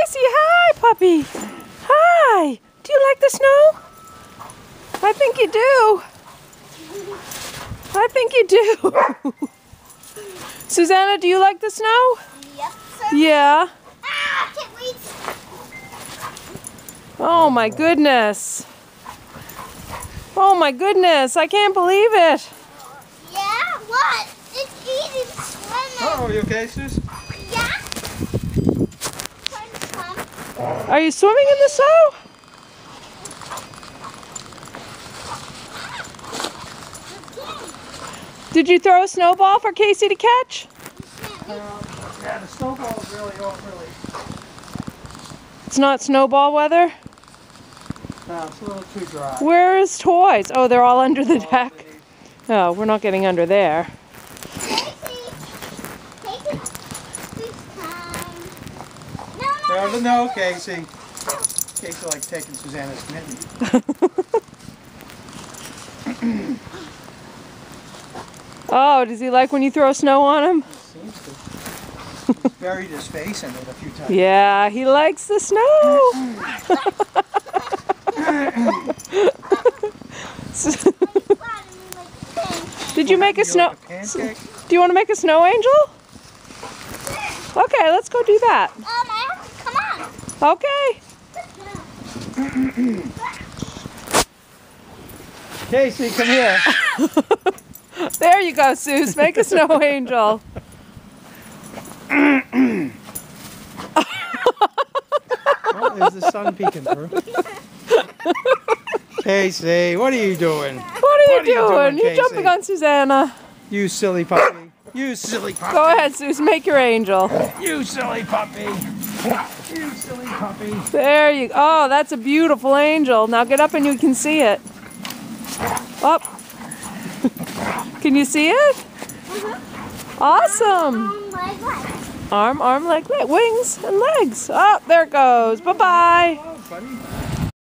Casey, hi, puppy. Hi. Do you like the snow? I think you do. I think you do. Susanna, do you like the snow? Yep, sir. Yeah. Ah, I can't wait. Oh my goodness. Oh my goodness, I can't believe it. Yeah, what? It's eating swimming. Oh, you okay, Sus? Yeah. Trying to swim. Are you swimming in the snow? Did you throw a snowball for Casey to catch? Yeah, the snowball is really overly. It's not snowball weather? No, it's a little too dry. Where is toys? Oh, they're all under the deck. Oh, we're not getting under there. Casey, take it this time. No, Casey. Casey likes taking Susanna's mitten. Oh, does he like when you throw snow on him? He seems to. He's buried his face in it a few times. Yeah, he likes the snow. Did you make a snow? Like a pancake? Do you want to make a snow angel? Okay, let's go do that. Come on. Okay. Casey, come here. There you go, Suze. Make a snow angel. Oh, there's the sun peeking through. Casey, what are you doing? What are you doing? You're Casey? jumping on Susanna. You silly puppy. You silly puppy. Go ahead, Suze. Make your angel. You silly puppy. You silly puppy. There you go. Oh, that's a beautiful angel. Now get up and you can see it. Up. Can you see it? Awesome. Arm, leg, wings, and legs. Oh, there it goes. Bye-bye. Oh, buddy.